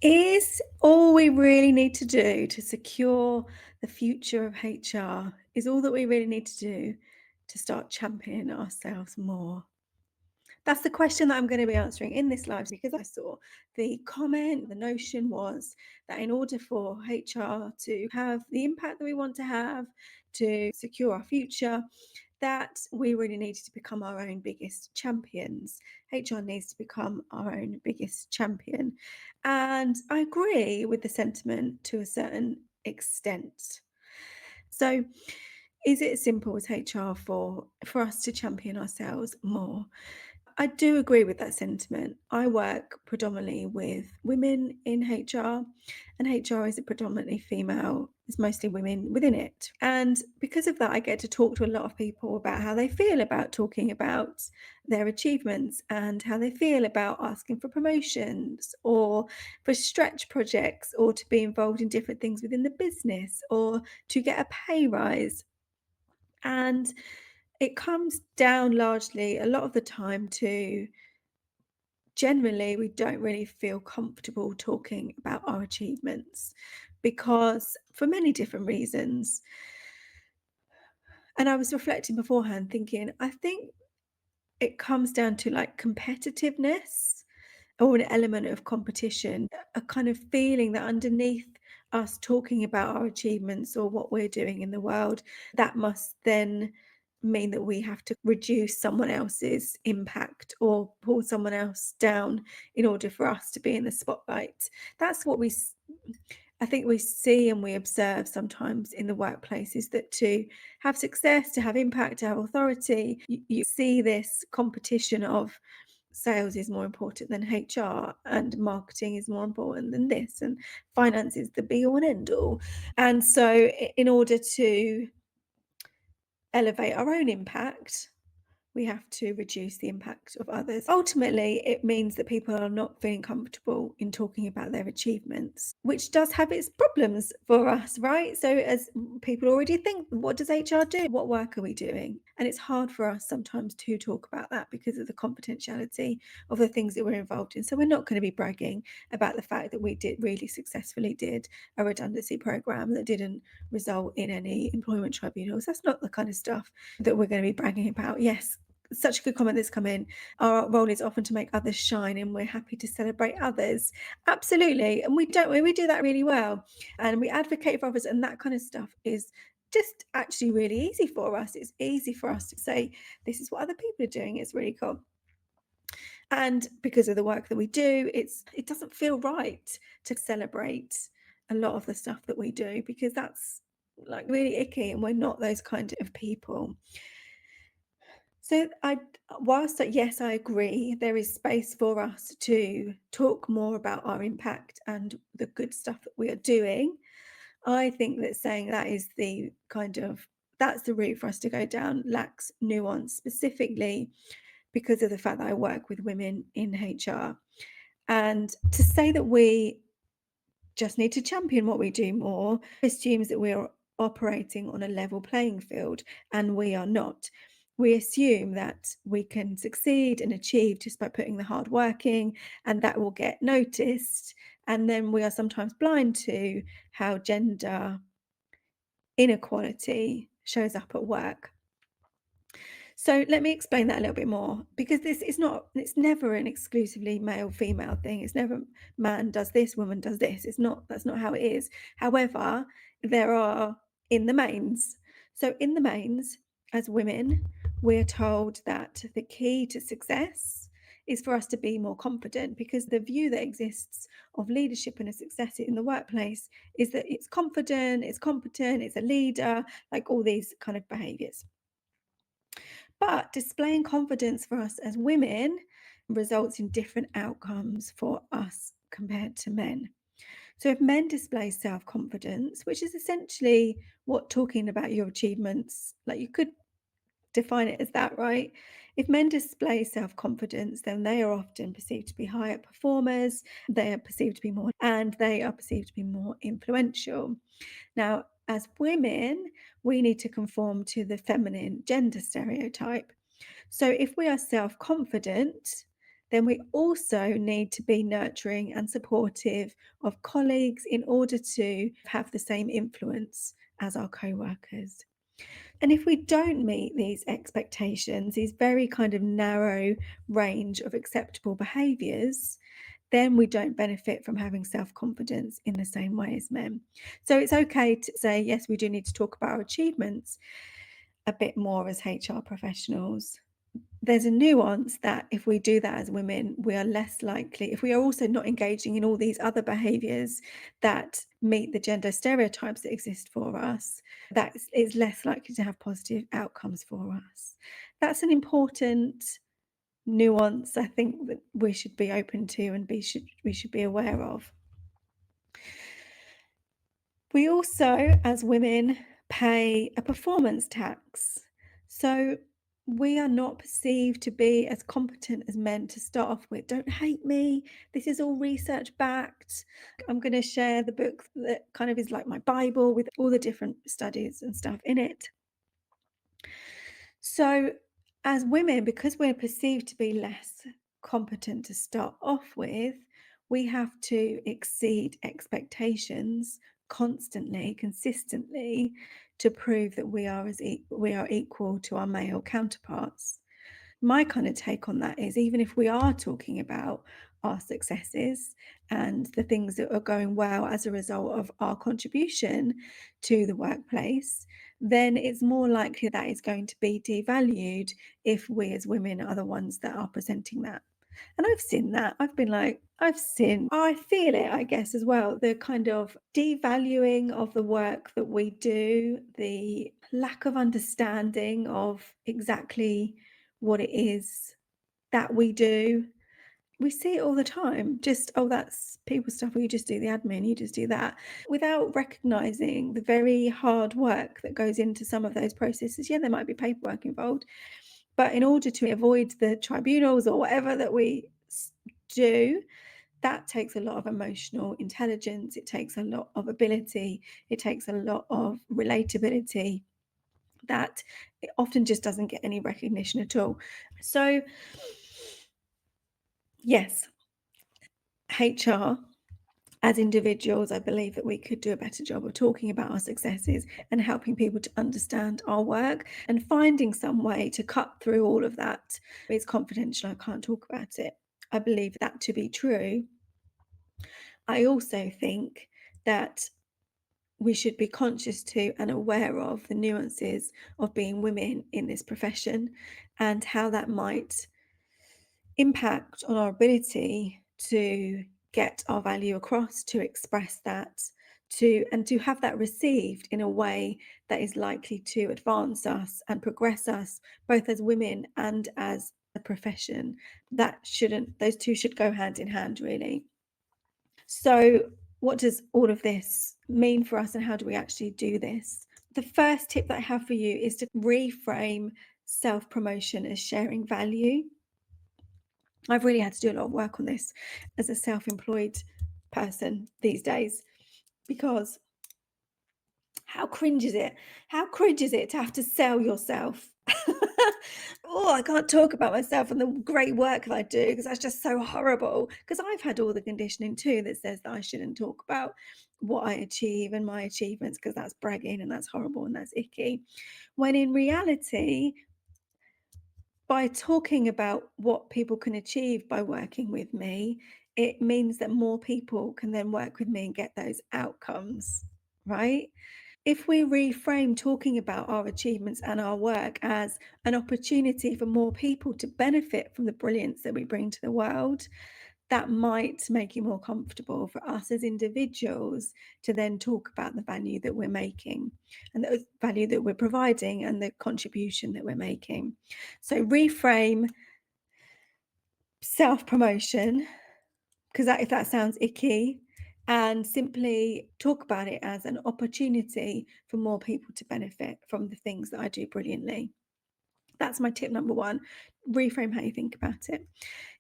Is all we really need to do to secure the future of HR, is all that we really need to do to start championing ourselves more? That's the question that I'm going to be answering in this live because I saw the comment, the notion was that in order for HR to have the impact that we want to have, to secure our future, that we really needed to become our own biggest champions. HR needs to become our own biggest champion. And I agree with the sentiment to a certain extent. So, is it as simple as HR for us to champion ourselves more? I do agree with that sentiment. I work predominantly with women in HR, and HR is a predominantly female, it's mostly women within it. And because of that, I get to talk to a lot of people about how they feel about talking about their achievements and how they feel about asking for promotions or for stretch projects or to be involved in different things within the business or to get a pay rise. And it comes down largely a lot of the time to generally we don't really feel comfortable talking about our achievements because for many different reasons. And I was reflecting beforehand thinking, I think it comes down to like competitiveness or an element of competition, a kind of feeling that underneath us talking about our achievements or what we're doing in the world, that must then mean that we have to reduce someone else's impact or pull someone else down in order for us to be in the spotlight. That's what I think we see and we observe sometimes in the workplace is that to have success, to have impact, to have authority, you see this competition of sales is more important than HR and marketing is more important than this and finance is the be all and end all. And so in order to elevate our own impact, we have to reduce the impact of others. Ultimately, it means that people are not feeling comfortable in talking about their achievements, which does have its problems for us, right? So, as people already think, what does HR do? What work are we doing? And it's hard for us sometimes to talk about that because of the confidentiality of the things that we're involved in. So, we're not going to be bragging about the fact that we did really successfully did a redundancy program that didn't result in any employment tribunals. That's not the kind of stuff that we're going to be bragging about. Yes, such a good comment that's come in. Our role is often to make others shine, and we're happy to celebrate others. Absolutely. And we do that really well. And we advocate for others, and that kind of stuff is just actually really easy for us. It's easy for us to say, this is what other people are doing. It's really cool. And because of the work that we do, it doesn't feel right to celebrate a lot of the stuff that we do because that's like really icky and we're not those kind of people. So whilst yes, I agree, there is space for us to talk more about our impact and the good stuff that we are doing. I think that saying that is the kind of that's the route for us to go down lacks nuance, specifically because of the fact that I work with women in HR. And to say that we just need to champion what we do more assumes that we're operating on a level playing field, and we are not. We assume that we can succeed and achieve just by putting the hard work in, and that will get noticed. And then we are sometimes blind to how gender inequality shows up at work. So let me explain that a little bit more because this is not, it's never an exclusively male female thing. It's never man does this, woman does this. It's not, that's not how it is. However, there are in the mains. So in the mains, as women, we're told that the key to success is for us to be more confident because the view that exists of leadership and a success in the workplace is that it's confident, it's competent, it's a leader, like all these kind of behaviors. But displaying confidence for us as women results in different outcomes for us compared to men. So, if men display self confidence, which is essentially what talking about your achievements, like you could define it as that, right? If men display self confidence, then they are often perceived to be higher performers, they are perceived to be more, and they are perceived to be more influential. Now, as women, we need to conform to the feminine gender stereotype. So if we are self confident, then we also need to be nurturing and supportive of colleagues in order to have the same influence as our co-workers. And if we don't meet these expectations, these very kind of narrow range of acceptable behaviours, then we don't benefit from having self confidence in the same way as men. So it's okay to say, yes, we do need to talk about our achievements a bit more as HR professionals. There's a nuance that if we do that as women, we are less likely, if we are also not engaging in all these other behaviours that meet the gender stereotypes that exist for us, that is less likely to have positive outcomes for us. That's an important nuance I think that we should be open to and we should be aware of. We also, as women, pay a performance tax. So we are not perceived to be as competent as men to start off with. Don't hate me. This is all research backed. I'm going to share the book that kind of is like my Bible with all the different studies and stuff in it. So, as women, because we're perceived to be less competent to start off with, we have to exceed expectations constantly, consistently, to prove that we are equal to our male counterparts. My kind of take on that is even if we are talking about our successes and the things that are going well as a result of our contribution to the workplace, then it's more likely that it's going to be devalued if we as women are the ones that are presenting that. And I've seen that. I've been like, I feel it, I guess, as well. The kind of devaluing of the work that we do, the lack of understanding of exactly what it is that we do. We see it all the time. Just, oh, that's people stuff, or you just do the admin, you just do that, without recognizing the very hard work that goes into some of those processes. Yeah, there might be paperwork involved, but in order to avoid the tribunals or whatever that we do, that takes a lot of emotional intelligence, it takes a lot of ability, it takes a lot of relatability that it often just doesn't get any recognition at all. So, yes, HR, as individuals, I believe that we could do a better job of talking about our successes and helping people to understand our work and finding some way to cut through all of that. It's confidential, I can't talk about it. I believe that to be true. I also think that we should be conscious to and aware of the nuances of being women in this profession and how that might impact on our ability to get our value across, to express that, to have that received in a way that is likely to advance us and progress us both as women and as a profession. Those two should go hand in hand, really. So what does all of this mean for us and how do we actually do this? The first tip that I have for you is to reframe self-promotion as sharing value. I've really had to do a lot of work on this as a self-employed person these days, because how cringe is it? How cringe is it to have to sell yourself? Oh, I can't talk about myself and the great work that I do because that's just so horrible. Because I've had all the conditioning too that says that I shouldn't talk about what I achieve and my achievements because that's bragging and that's horrible and that's icky. When in reality, by talking about what people can achieve by working with me, it means that more people can then work with me and get those outcomes, right? If we reframe talking about our achievements and our work as an opportunity for more people to benefit from the brilliance that we bring to the world, that might make it more comfortable for us as individuals to then talk about the value that we're making and the value that we're providing and the contribution that we're making. So reframe self-promotion, because if that sounds icky, and simply talk about it as an opportunity for more people to benefit from the things that I do brilliantly. That's my tip number one. Reframe how you think about it.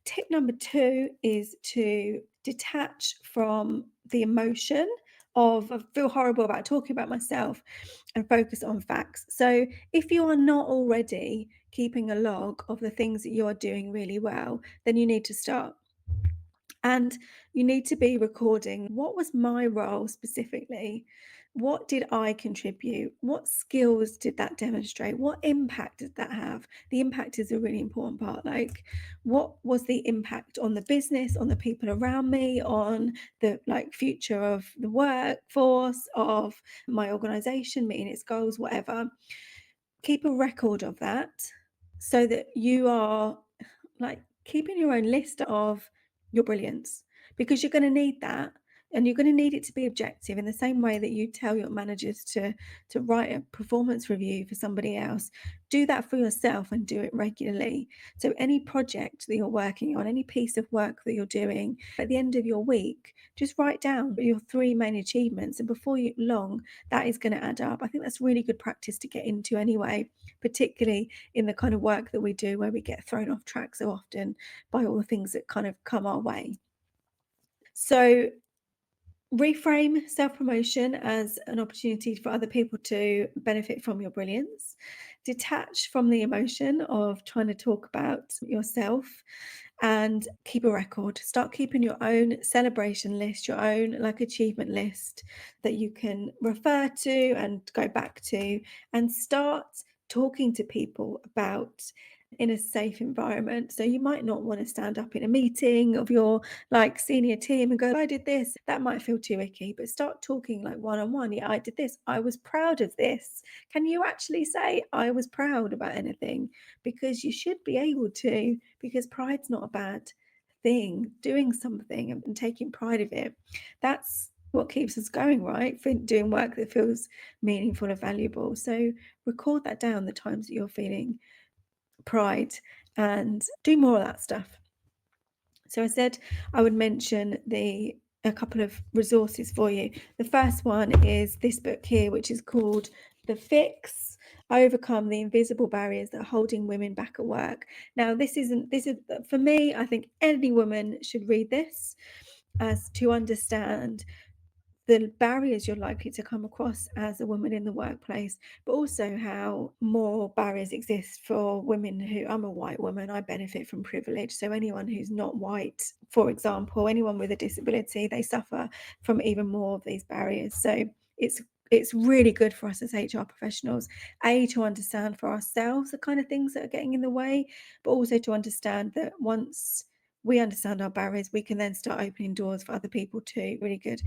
Tip number two is to detach from the emotion of I feel horrible about talking about myself and focus on facts. So if you are not already keeping a log of the things that you're doing really well, then you need to start. And you need to be recording, what was my role specifically? What did I contribute? What skills did that demonstrate? What impact did that have? The impact is a really important part. Like, what was the impact on the business, on the people around me, on the like future of the workforce, of my organization, meeting its goals, whatever. Keep a record of that so that you are like keeping your own list of your brilliance, because you're going to need that, and you're going to need it to be objective in the same way that you tell your managers to write a performance review for somebody else. Do that for yourself and do it regularly. So any project that you're working on, any piece of work that you're doing, at the end of your week, just write down your three main achievements, and before you long, that is going to add up. I think that's really good practice to get into anyway, particularly in the kind of work that we do where we get thrown off track so often by all the things that kind of come our way. So reframe self-promotion as an opportunity for other people to benefit from your brilliance. Detach from the emotion of trying to talk about yourself, and keep a record. Start keeping your own celebration list, your own like achievement list that you can refer to and go back to, and start talking to people about in a safe environment. So you might not want to stand up in a meeting of your like senior team and go, I did this. That might feel too icky, but start talking like one on one. Yeah, I did this. I was proud of this. Can you actually say I was proud about anything? Because you should be able to, because pride's not a bad thing. Doing something and taking pride of it, that's what keeps us going, right? For doing work that feels meaningful and valuable. So record that down, the times that you're feeling pride, and do more of that stuff. So I said I would mention a couple of resources for you. The first one is this book here, which is called The Fix: Overcome the Invisible Barriers That Are Holding Women Back at Work. Now, this is for me, I think any woman should read this, as to understand the barriers you're likely to come across as a woman in the workplace, but also how more barriers exist for women who, I'm a white woman, I benefit from privilege. So anyone who's not white, for example, anyone with a disability, they suffer from even more of these barriers. So it's really good for us as HR professionals, to understand for ourselves the kind of things that are getting in the way, but also to understand that once we understand our barriers, we can then start opening doors for other people too. Really good.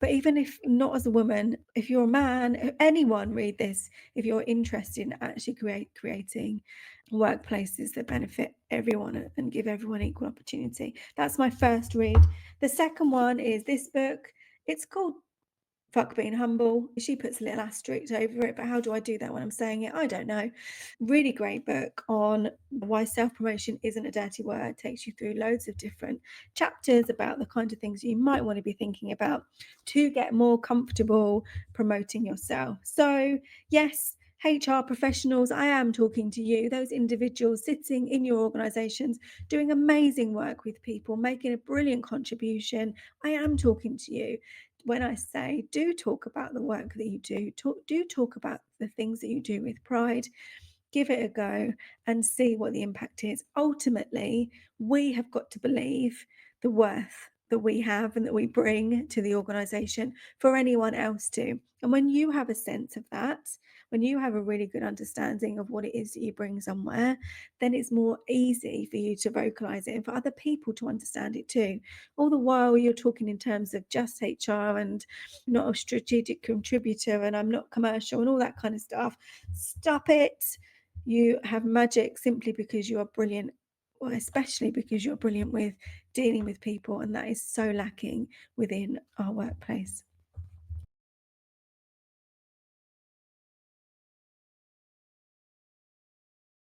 But even if not as a woman, if you're a man, anyone read this if you're interested in actually creating workplaces that benefit everyone and give everyone equal opportunity. That's my first read. The second one is this book. It's called Fuck Being Humble. She puts a little asterisk over it, but how do I do that when I'm saying it? I don't know. Really great book on why self-promotion isn't a dirty word. Takes you through loads of different chapters about the kind of things you might want to be thinking about to get more comfortable promoting yourself. So yes, HR professionals, I am talking to you, those individuals sitting in your organizations, doing amazing work with people, making a brilliant contribution. I am talking to you when I say do talk about the work that you do, talk about the things that you do with pride, give it a go and see what the impact is. Ultimately, we have got to believe the worth that we have and that we bring to the organisation for anyone else to. And when you have a sense of that, when you have a really good understanding of what it is that you bring somewhere, then it's more easy for you to vocalise it and for other people to understand it too. All the while you're talking in terms of just HR and not a strategic contributor and I'm not commercial and all that kind of stuff. Stop it. You have magic simply because you are brilliant, or especially because you're brilliant with dealing with people, and that is so lacking within our workplace.